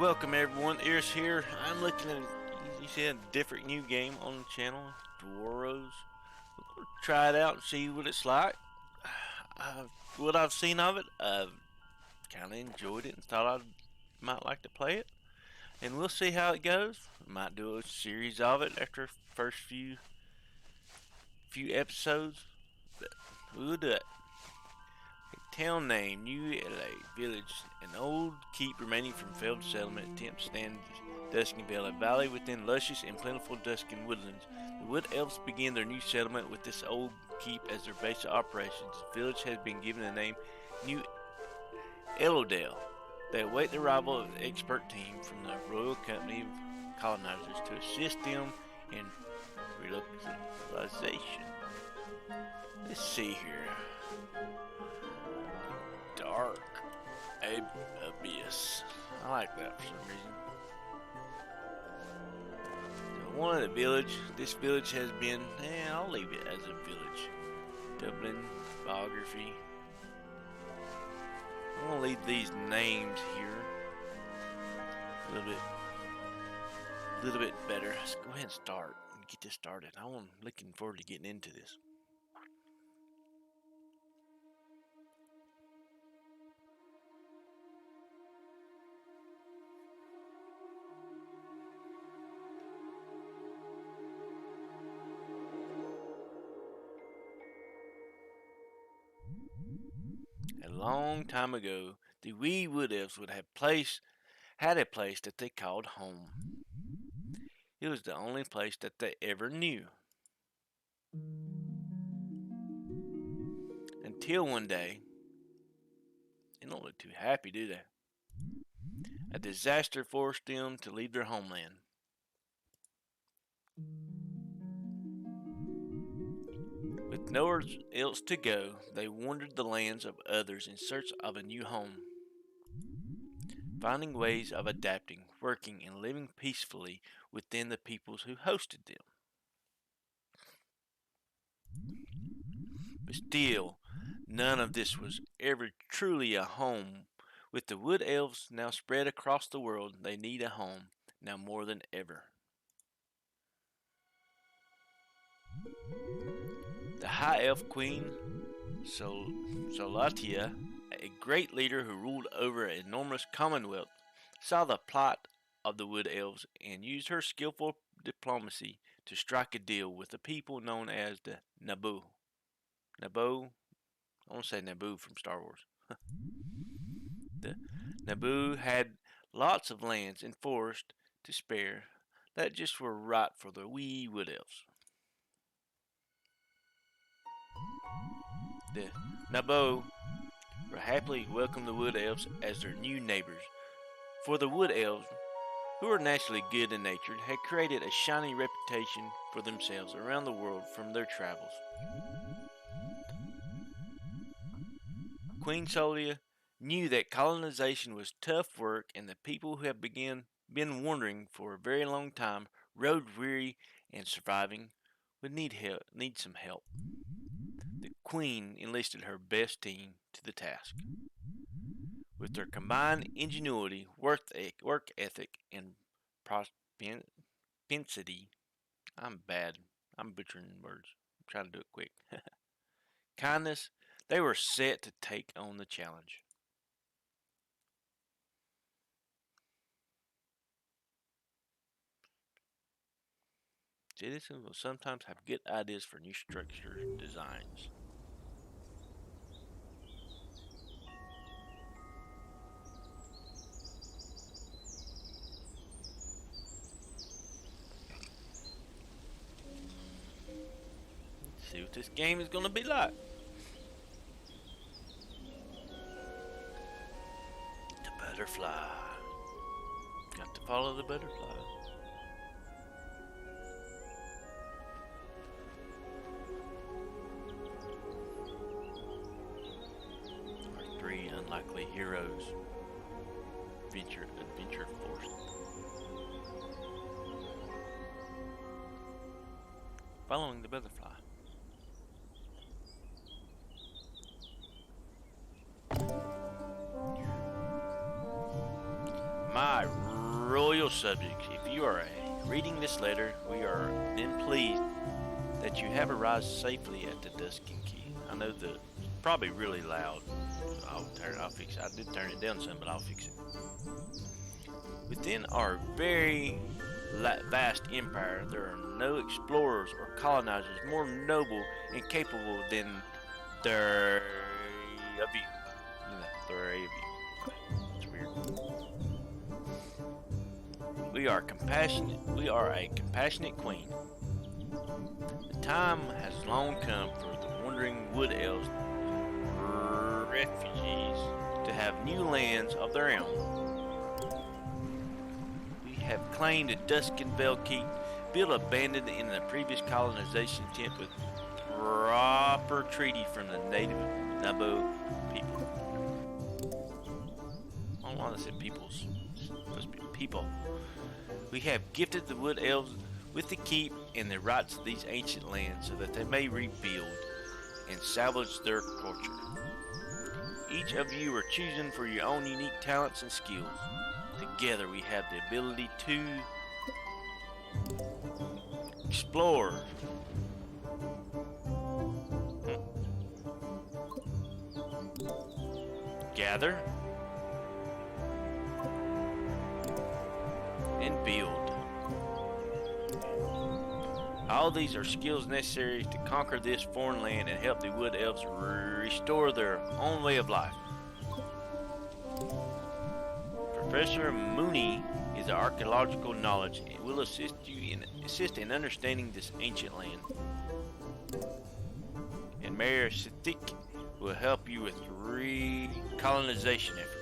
Welcome everyone, Ears here. I'm looking at you see a different new game on the channel, Dwarrows. We're gonna try it out and see what it's like. Uh, what I've seen of it, I've kind of enjoyed it and thought I might like to play it. And we'll see how it goes. We might do a series of it after first few episodes, but we'll do it. Town name, New LA. Village, an old keep remaining from failed settlement attempts stand Duskin Valley Valley within luscious and plentiful Duskin woodlands. The Wood Elves began their new settlement with this old keep as their base of operations. The village has been given the name New Elodale. They await the arrival of an expert team from the Royal Company of Colonizers to assist them in relocalization. Let's see here. Dark Abyss. I like that for some reason. So one of the village. This village has been. I'll leave it as a village. Dublin biography. I'm gonna leave these names here a little bit better. Let's go ahead and start and get this started. I'm looking forward to getting into this. A long time ago, the wee wood elves had a place that they called home. It was the only place that they ever knew. Until one day, they don't look too happy, do they? A disaster forced them to leave their homeland. With nowhere else to go, they wandered the lands of others in search of a new home, finding ways of adapting, working, and living peacefully within the peoples who hosted them. But still, none of this was ever truly a home. With the wood elves now spread across the world, they need a home, now more than ever. The High Elf Queen, Solatia, a great leader who ruled over an enormous commonwealth, saw the plot of the Wood Elves and used her skillful diplomacy to strike a deal with the people known as the Naboo. Naboo? I want to say Naboo from Star Wars. The Naboo had lots of lands and forests to spare that just were right for the wee Wood Elves. The Naboo were happily welcomed the Wood Elves as their new neighbors, for the Wood Elves, who were naturally good and natured, had created a shining reputation for themselves around the world from their travels. Queen Solia knew that colonization was tough work and the people who had been wandering for a very long time, road weary and surviving, would need some help. The Queen enlisted her best team to the task. With their combined ingenuity, work ethic, and propensity, I'm bad. I'm butchering words. I'm trying to do it quick. Kindness, they were set to take on the challenge. Citizens will sometimes have good ideas for new structure designs. Let's see what this game is going to be like. The butterfly. Got to follow the butterfly. Our three unlikely heroes. Adventure forced. Following the butterfly. My subjects, if you are reading this letter, we are then pleased that you have arrived safely at the Duskin Key. I know the probably really loud. I'll fix it. I did turn it down some, but I'll fix it. Within our very vast empire, there are no explorers or colonizers more noble and capable than three of you. Three of you. That's weird. We are compassionate. We are a compassionate queen. The time has long come for the wandering wood elves, refugees, to have new lands of their own. We have claimed the Duskin Vale Keep, built abandoned in the previous colonization attempt with proper treaty from the native Nabo people. I don't want to say peoples. It's supposed to be people. We have gifted the wood elves with the keep and the rights of these ancient lands so that they may rebuild and salvage their culture. Each of you are chosen for your own unique talents and skills. Together we have the ability to explore, gather, and build. All these are skills necessary to conquer this foreign land and help the wood elves restore their own way of life. Professor Mooney is the archaeological knowledge and will assist in understanding this ancient land. And Mayor Sithik will help you with recolonization efforts.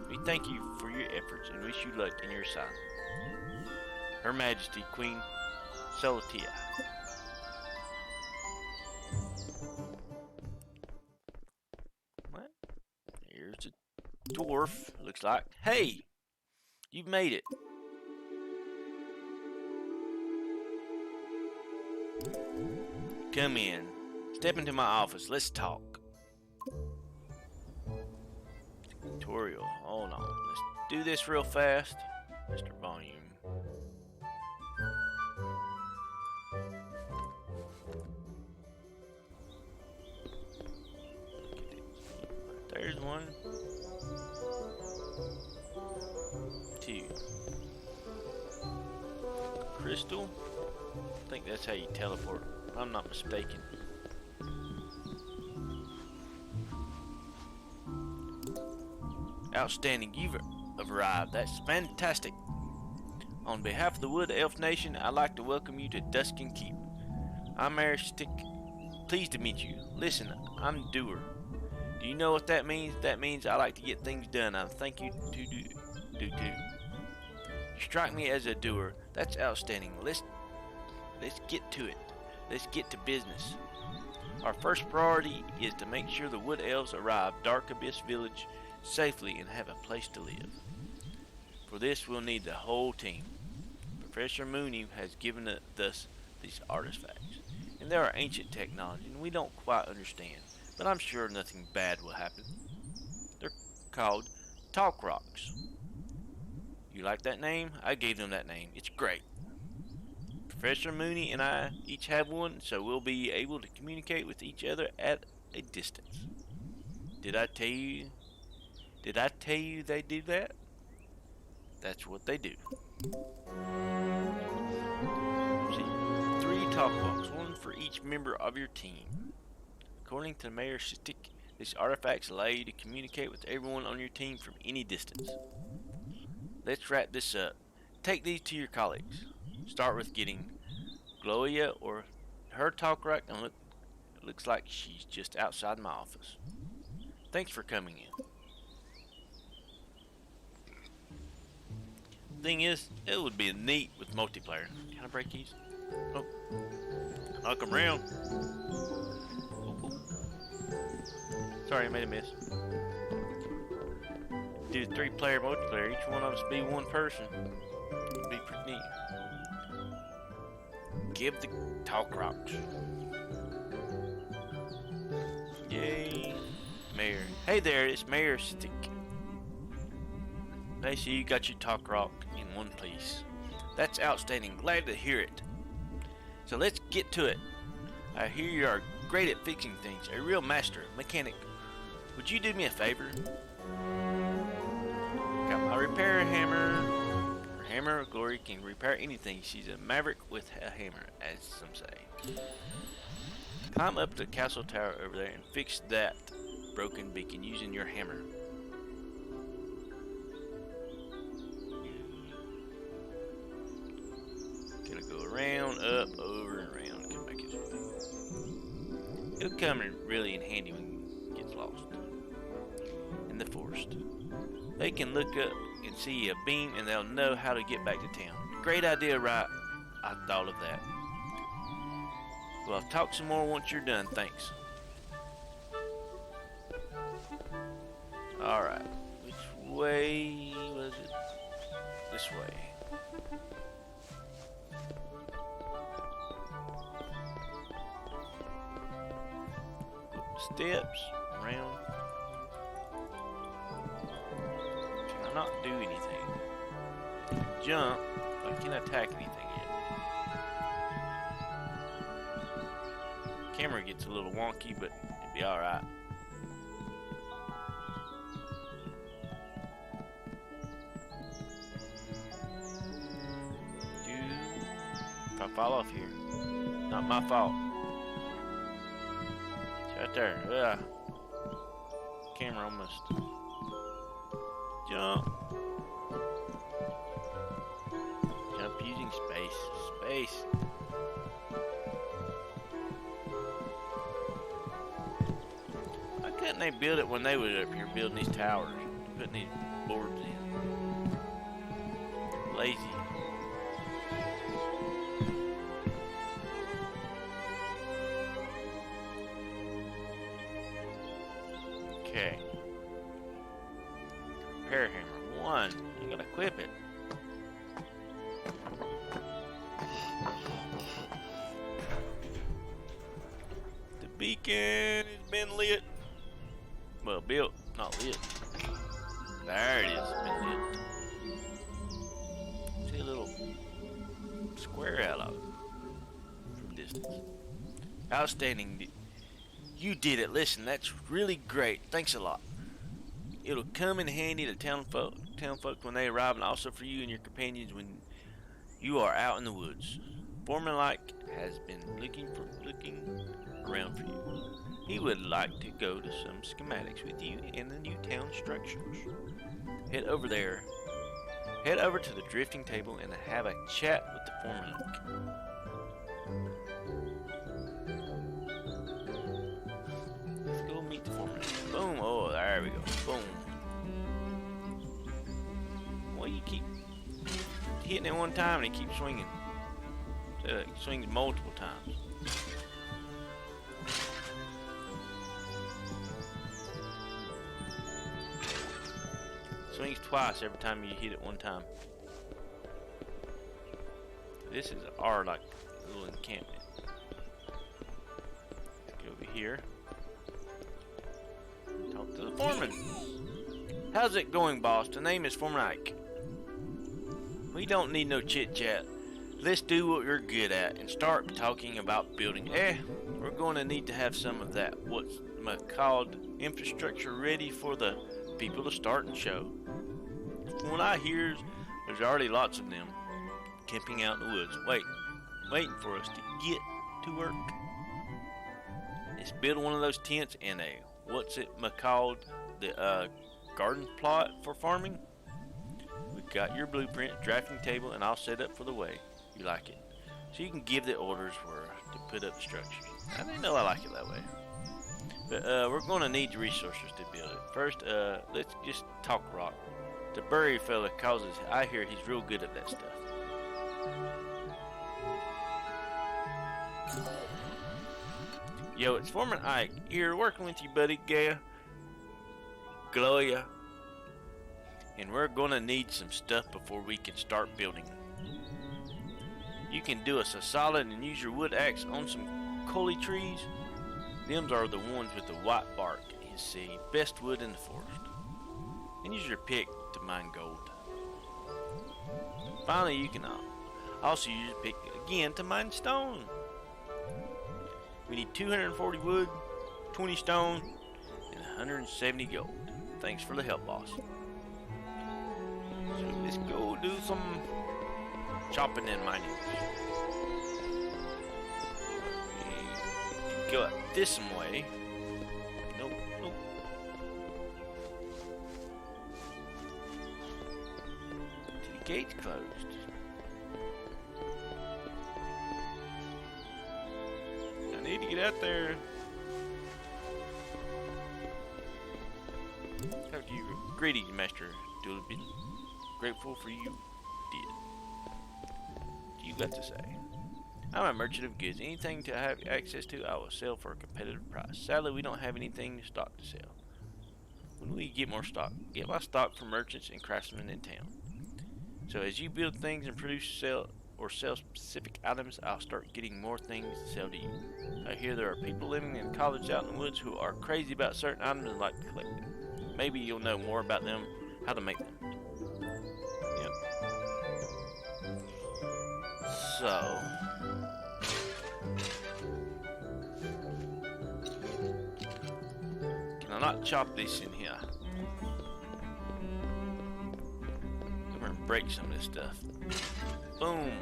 We thank you for your efforts and wish you luck in your assignment. Her Majesty Queen Solatia. What? Here's a dwarf, looks like. Hey! You've made it. Come in. Step into my office. Let's talk. Tutorial. Hold on. Let's do this real fast. Mr. Volume. There's one. Two. Crystal. I think that's how you teleport, if I'm not mistaken. Outstanding, you've arrived. That's fantastic. On behalf of the Wood Elf Nation, I'd like to welcome you to Duskin Keep. I'm Aristic. Pleased to meet you. Listen, I'm Doer. Do you know what that means? That means I like to get things done. I thank you to do. You strike me as a doer. That's outstanding. Let's get to it. Let's get to business. Our first priority is to make sure the Wood Elves arrive Dark Abyss Village safely and have a place to live. For this, we'll need the whole team. Professor Mooney has given us these artifacts, and they are ancient technology, and we don't quite understand, but I'm sure nothing bad will happen. They're called Talk Rocks. You like that name? I gave them that name. It's great. Professor Mooney and I each have one, so we'll be able to communicate with each other at a distance. Did I tell you they do that? That's what they do. See, 3 talk walks, 1 for each member of your team. According to Mayor Shistik, these artifacts allow you to communicate with everyone on your team from any distance. Let's wrap this up. Take these to your colleagues. Start with getting Gloria or her talk rack, and looks like she's just outside my office. Thanks for coming in. Thing is, it would be neat with multiplayer. Can I break these? Oh, knock them around. Oh. Sorry, I made a miss. Do 3-player multiplayer. Each one of us be one person. It'd be pretty neat. Give the talk rocks. Yay, Mayor. Hey there, it's Mayor Stick. They see you got your talk rock in one piece. That's outstanding. Glad to hear it. So let's get to it. I hear you are great at fixing things. A real master, mechanic. Would you do me a favor? Got my repair hammer. Her hammer of glory can repair anything. She's a maverick with a hammer, as some say. Climb up the castle tower over there and fix that broken beacon using your hammer. Gonna go around, up, over, and around. Come back this way. It'll come in really in handy when it gets lost in the forest. They can look up and see a beam and they'll know how to get back to town. Great idea, right? I thought of that. Well, I'll talk some more once you're done, thanks. Alright, which way was it? This way. Steps, around. Can I not do anything? Jump, but I can't attack anything yet. Camera gets a little wonky, but it'll be alright. If I fall off here, not my fault. It's right there. Yeah. Camera almost. Jump. Jump using space. Space. Why couldn't they build it when they were up here building these towers? Putting these boards in. Lazy. Okay. Repair hammer 1. You gotta equip it. The beacon has been lit. Well, built, not lit. There it is. It's been lit. See a little square out of it from distance. Outstanding. You did it. Listen, that's really great. Thanks a lot. It'll come in handy to town folk when they arrive, and also for you and your companions when you are out in the woods. Foreman has been looking around for you. He would like to go to some schematics with you in the new town structures. Head over there. Head over to the drifting table and have a chat with the foreman. Meet the foreman. Boom. Oh, there we go. Boom. Well, you keep hitting it one time and it keeps swinging. So it swings multiple times. Swings twice every time you hit it one time. This is our little encampment. Let's go over here. Talk to the foreman. How's it going, boss? The name is Foreman Ike. We don't need no chit-chat. Let's do what you're good at and start talking about building. We're going to need to have some of that, what's called infrastructure ready for the people to start and show. From what I hear, there's already lots of them camping out in the woods, waiting for us to get to work. Let's build one of those tents in a what's it called, the garden plot for farming. We've got your blueprint, drafting table, and all set up for the way you like it. So you can give the orders where to put up the structures. I didn't know I like it that way. But we're going to need the resources to build it. First, let's just talk rock. The Burry fella causes, I hear he's real good at that stuff. Yo, it's Foreman Ike here working with you, buddy. Gloria. And we're gonna need some stuff before we can start building. You can do us a solid and use your wood axe on some collie trees. Them are the ones with the white bark, you see. Best wood in the forest. And use your pick to mine gold. Finally, you can also use a pick again to mine stone. We need 240 wood, 20 stone, and 170 gold. Thanks for the help, boss. So let's go do some chopping and mining. We go up this way. Nope, nope. The gate's closed. I need to get out there. Talk to you, greetings, Master Dulbin. Grateful for you did. What you got to say? I'm a merchant of goods. Anything to have access to, I will sell for a competitive price. Sadly, we don't have anything to stock to sell. When we get more stock, get my stock from merchants and craftsmen in town. So as you build things and produce, sell specific items, I'll start getting more things to sell to you. I hear there are people living in college out in the woods who are crazy about certain items and like to collect them. Maybe you'll know more about them, how to make them. Yep. So can I not chop this in here? I'm gonna break some of this stuff. Boom.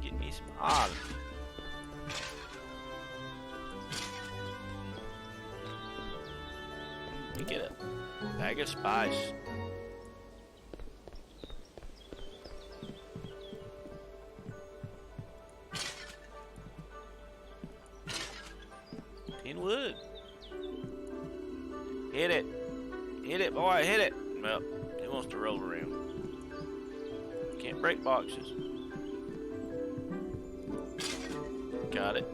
Get me some olives. Let me get a bag of spice. In wood. Hit it. Hit it, boy. Hit it. Well, it wants to roll around. Can't break boxes. Got it.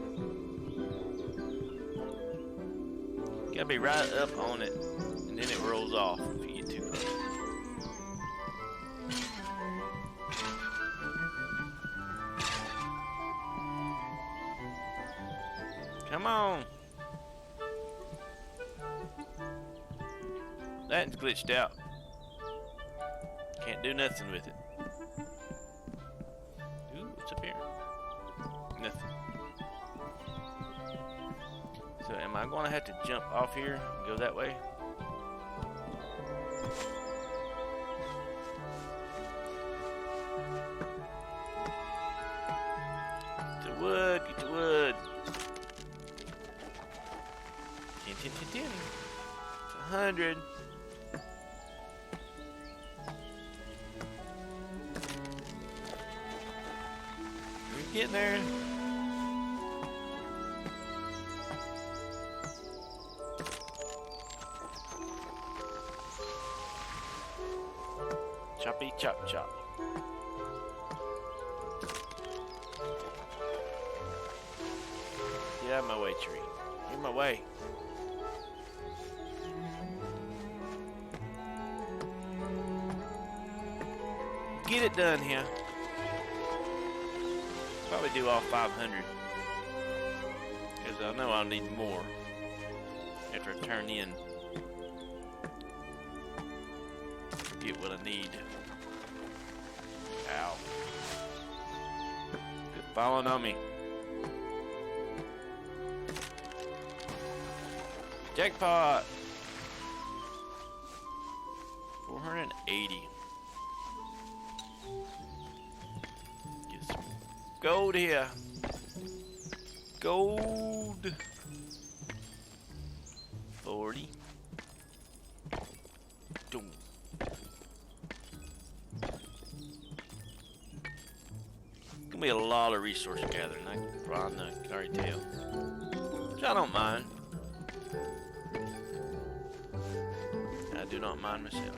Gotta be right up on it, and then it rolls off if you get too close. Come on. That's glitched out. Can't do nothing with it. Ooh, what's up here? Nothing. So am I going to have to jump off here and go that way? Get the wood, get the wood. 10, 10, 10, 10. It's 100. We're getting there. Choppy chop chop. Get out of my way, tree. Get in my way. Get it done here. Probably do all 500. Because I know I'll need more after I turn in. Get what I need. Ow. Quit falling on me. Jackpot! 480. Get some gold here. Gold. 40. Doom. Gonna be a lot of resource gathering. I can already tell. Which I don't mind. I do not mind myself.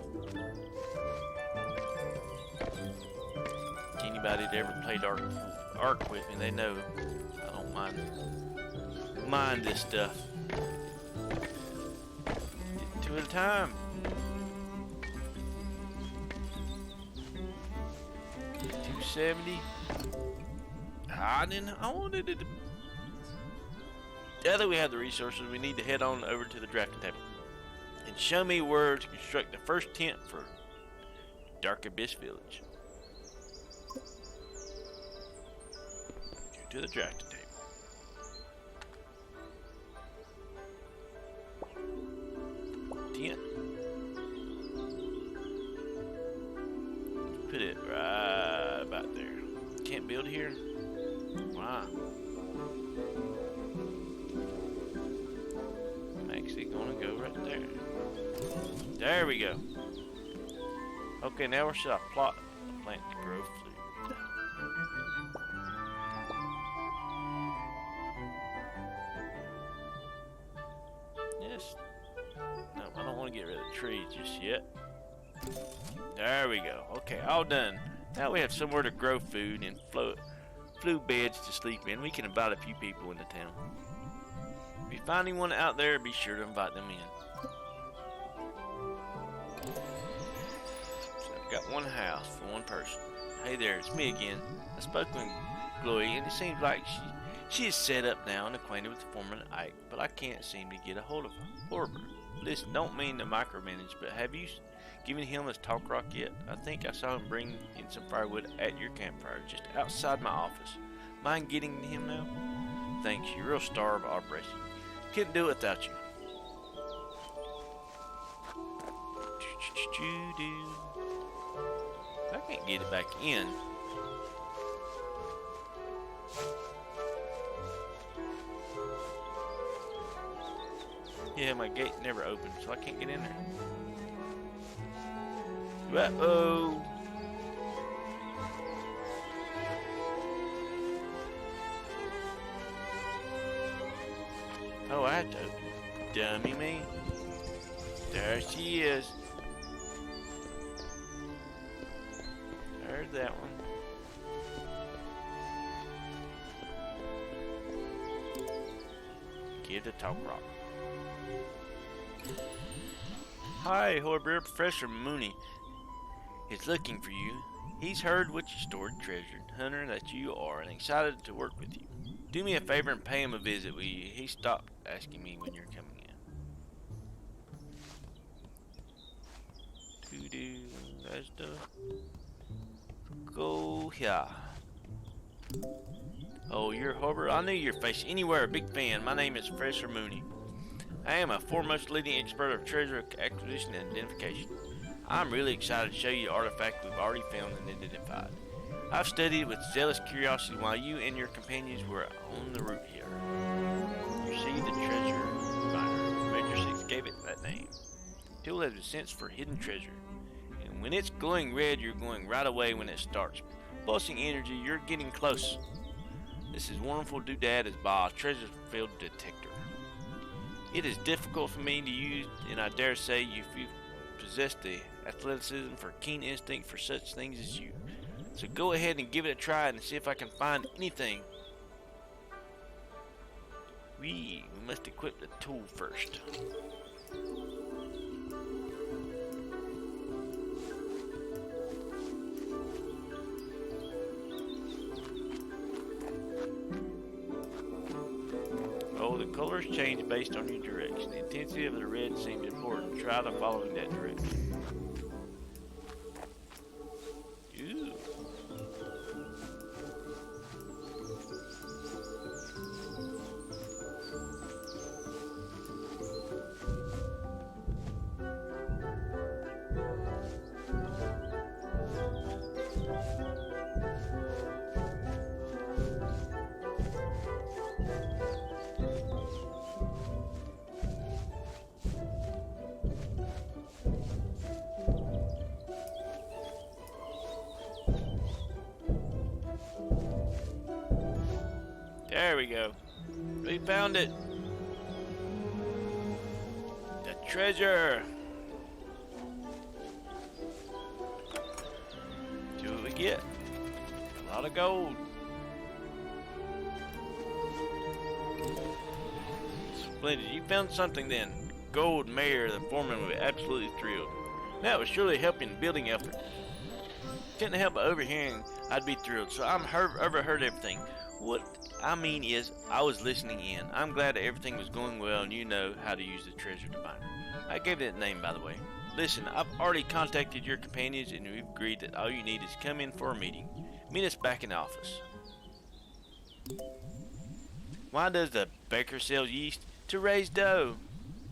Anybody that ever played Ark with me, they know I don't mind this stuff. Get 2 at a time. 270. I wanted it to. Now that we have the resources, we need to head on over to the drafting table and show me where to construct the first tent for Dark Abyss Village. Go to the drafting table. Tent. Put it right about there. Can't build here? Wow. I'm actually gonna go right there. There we go. Okay, now where should I plot a plant to grow food? Yes. No, I don't want to get rid of the trees just yet. There we go. Okay, all done. Now we have somewhere to grow food and flue beds to sleep in. We can invite a few people into town. If you find anyone out there, be sure to invite them in. So I've got one house for one person. Hey there, it's me again. I spoke with Chloe, and it seems like she is set up now and acquainted with the former Ike, but I can't seem to get a hold of her. Listen, don't mean to micromanage, but have you given him his talk rock yet? I think I saw him bring in some firewood at your campfire just outside my office. Mind getting to him now? Thanks, you're a real star of operation. Couldn't do it without you. I can't get it back in. Yeah, my gate never opened, so I can't get in there. Uh-oh. Oh, I have to open it. Dummy me. There she is. There's that one. Give the talk rock. Hi, Horbury. Professor Mooney is looking for you. He's heard what you stored, treasured hunter that you are, and excited to work with you. Do me a favor and pay him a visit, will you? He stopped asking me when you're coming in. Doo-doo. That's the... Go here. Oh, you're Horbury? I knew your face anywhere. A big fan. My name is Professor Mooney. I am a foremost leading expert of treasure acquisition and identification. I'm really excited to show you the artifact we've already found and identified. I've studied it with zealous curiosity while you and your companions were on the route here. You see the treasure finder. Major 6 gave it that name. Tool has a sense for hidden treasure. And when it's glowing red, you're going right away when it starts. Pulsing energy, you're getting close. This is wonderful doodad as Bob's treasure field detector. It is difficult for me to use, and I dare say you possess the athleticism for keen instinct for such things as you. So go ahead and give it a try and see if I can find anything. We must equip the tool first. Oh, the colors change based on your direction. The intensity of the red seems important. Try to follow in that direction. Ooh. There we go. We found it. The treasure. See what we get. A lot of gold. Splendid. You found something then. Gold Mayor, the foreman, will be absolutely thrilled. That was surely helping the building effort. Couldn't help but overhearing, I'd be thrilled. So I'm overheard everything. What I mean is, I was listening in. I'm glad that everything was going well and you know how to use the treasure to find. I gave it a name, by the way. Listen, I've already contacted your companions and we've agreed that all you need is come in for a meeting. Meet us back in the office. Why does the baker sell yeast? To raise dough.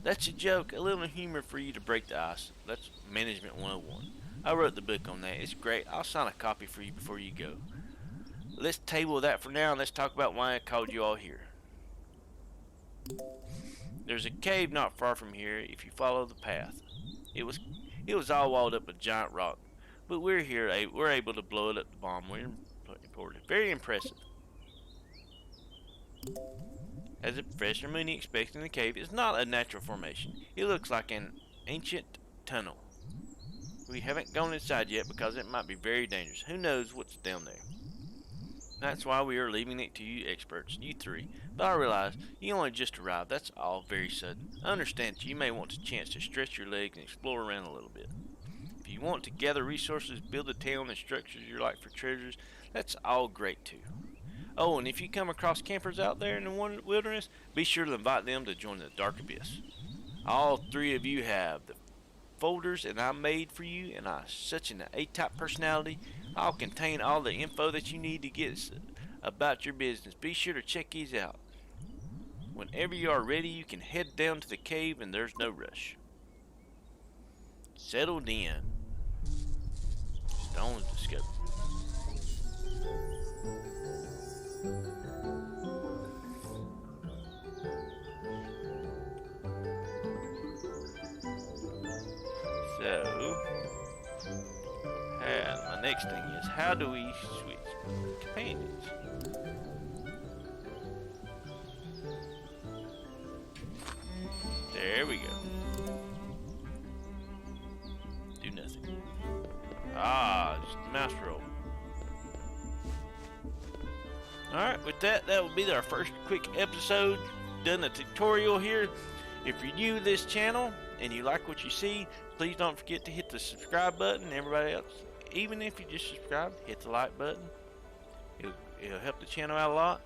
That's a joke, a little humor for you to break the ice. That's Management 101. I wrote the book on that. It's great. I'll sign a copy for you before you go. Let's table that for now and let's talk about why I called you all here. There's a cave not far from here if you follow the path. It was all walled up with giant rock, but we're able to blow it up the bomb. We're imported. Very impressive. As the Professor Mooney expects in the cave, it's not a natural formation. It looks like an ancient tunnel. We haven't gone inside yet because it might be very dangerous. Who knows what's down there? That's why we are leaving it to you experts, you three. But I realize you only just arrived. That's all very sudden. I understand that you may want a chance to stretch your legs and explore around a little bit. If you want to gather resources, build a town and structures you like for treasures, that's all great too. Oh, and if you come across campers out there in the wilderness, be sure to invite them to join the Dark Abyss. All three of you have the folders that I made for you, and I'm such an A-type personality. I'll contain all the info that you need to get about your business. Be sure to check these out. Whenever you are ready, you can head down to the cave and there's no rush. Settled in. Stone's discovered. So, my next thing is, how do we switch companions? There we go. Do nothing. Just the mouse roll. Alright, with that will be our first quick episode. Done a tutorial here. If you're new to this channel and you like what you see, please don't forget to hit the subscribe button. Everybody else, even if you just subscribe, hit the like button. It'll help the channel out a lot.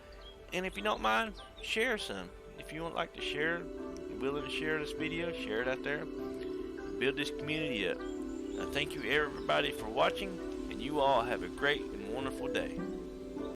And if you don't mind, share some. If you would like to share, you're willing to share this video, share it out there. Build this community up. Thank you everybody for watching, and you all have a great and wonderful day.